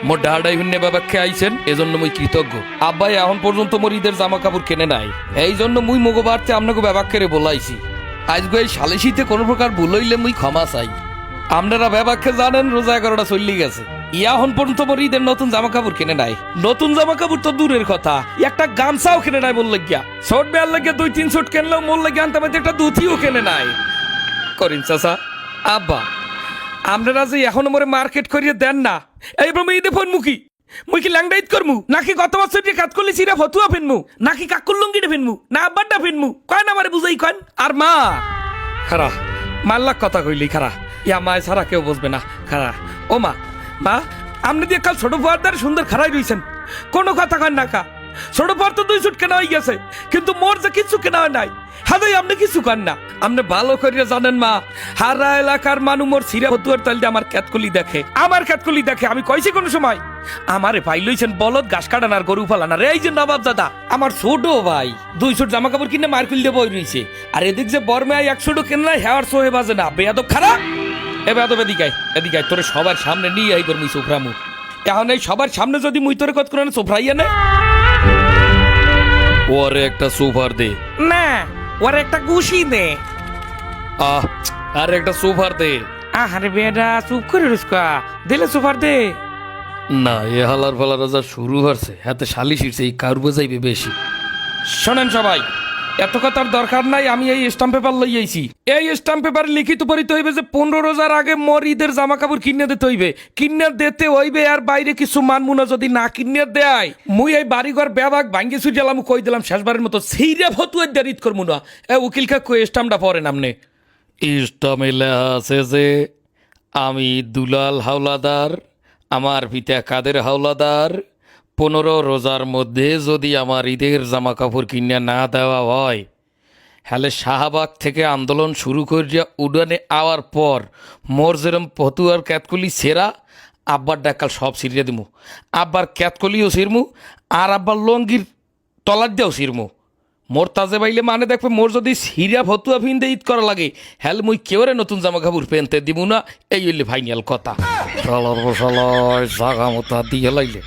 মোর ডাহাডাই ভিন্নে বাবাকে আইছেন এজন্য মুই কৃতজ্ঞ। আব্বাই এখন পর্যন্ত মোর ঈদের জামা কাপড় কেনে নাই, এই জন্য মুই মগো বাড়তে আপনাকে বাবাকে বলাইছি। আজকে এই সালিশিতে কোনো প্রকার ভুল হইলে মুই ক্ষমা চাই। আপনারা বাবাকে জানেন রোজা 11টা চল্লি গেছে, এখন পর্যন্ত মোর ঈদের নতুন জামা কাপড় কেনে নাই। নতুন জামা কাপড় তো দূরের কথা, একটা গামছাও কেনে নাই মোর লাগিয়া। শর্ট বেয়ার লাগিয়া 2-3 শুট কেনলেও মোর লাগিয়া আনতে পারতে একটা ধুতিও কেনে নাই। করিম চাচা, আব্বা আপনারা যে এখনো মোরে মার্কেট করিয়ে দেন না, এইবার মুই ঈদে ফোন মুখী মুই কি ল্যাংডা ঈদ করমু, নাকি গত বছর যে কাজ করলি সিরা ফতুয়া ফিনমু, নাকি কাকুর লুঙ্গিটা ফিনমু, না আব্বারটা ফিনমু, কয় না আমারে বুঝাই কন। আর মা খারা মাল্লাক কথা কইলি খারা, ইয়া মায় ছাড়া কেউ বুঝবে না খারা। ও মা, মা আপনি দিয়ে কাল ছোট ফুয়ারদার সুন্দর খারাই রইছেন, কোনো কথা কন না কা। ছোট ফুয়ার তো 2 শুট কেনা হয়ে গেছে, কিন্তু মোর যে কিছু কেনা হয় নাই, হাদাই আপনি কিছু কন না। আপনি ভালো করিয়া জানেন মা, হারা এলাকার মানুষ মোর সিরা ফতুয়ার তাল দিয়ে আমার ক্যাতকলি দেখে, আমার ক্যাতকলি দেখে। আমি কইছি কোন সময় আমারে ভাই লইছেন বলদ ঘাস কাটান আর গরু ফালান। এই যে নবাব দাদা আমার ছোট ভাই 2 শুট জামা কাপড় কিনে মার্কেল দিয়ে বই রইছে, আর এদিক যে বর্মে 1 শুটও কেনা হেয়ার সোহে বাজে না। বেয়াদব খারাপ, এ বেয়াদব এদিকাই তোরে সবার সামনে নিয়ে আই করমি সোফরামু। এখন এই সবার সামনে যদি মুই তোরে কত করে সোফরাইয়া নে, ওরে একটা সোফার দে না, ওরে একটা গুশি দে, আর একটা সোফার দে। আরে বেটা চুপ করে রুস্কা দিলে সোফার দে না। এ হালার ফালার যা শুরু হচ্ছে, হাতে শালি শিরছে, এই কার বোঝাইবে বেশি। শোনেন সবাই, এত কথার দরকার নাই। আমি এই স্টাম্প পেপার লই আইছি, এই স্টাম্প পেপার লিখিত পড়িতে হইবে যে 15 রোজার আগে মোর ঈদের জামা কাপড় কিনে দিতে হইবে, কিনে দিতে হইবে। আর বাইরে কিছু মানমুনা যদি না কিনে দেয়, মুই এই বাড়িঘর বেবাক ভাঙ্গে ছুটি গেলাম, কই দিলাম শেষবারের মতো সেইরা ফতুয়ার দিয়ে ঈদ করবো না। উকিল কাকু স্টাম্পটা পড়েন আপনি। স্টাম্পে লেখা আছে যে আমি দুলাল হাওলাদার, আমার পিতা কাদের হাওলাদার, 15 রোজার মধ্যে যদি আমার ঈদের জামা কাপড় কিনে না দেওয়া হয়, হলে শাহবাগ থেকে আন্দোলন শুরু করিয়া উডানে আওয়ার পর মোর যেরম ফতুয়ার ক্যাতকলি সেরা, আব্বার ডাকাল সব ছিঁড়িয়ে দিমু। আব্বার ক্যাতকলিও ছিঁড়মু, আর আব্বার লঙ্গির তলার দিয়েও ছিঁড়মু। মোর তাজে বাইলে মানে দেখবে, মোর যদি সিরা ফতুয়া ফিনতে ঈদ করা লাগে, হ্যাল মুই কেউরে নতুন জামা কাপড় পেনতে দিব না। এই হইলে ফাইনাল কথা। জাগা মতো দিয়ে লাইলে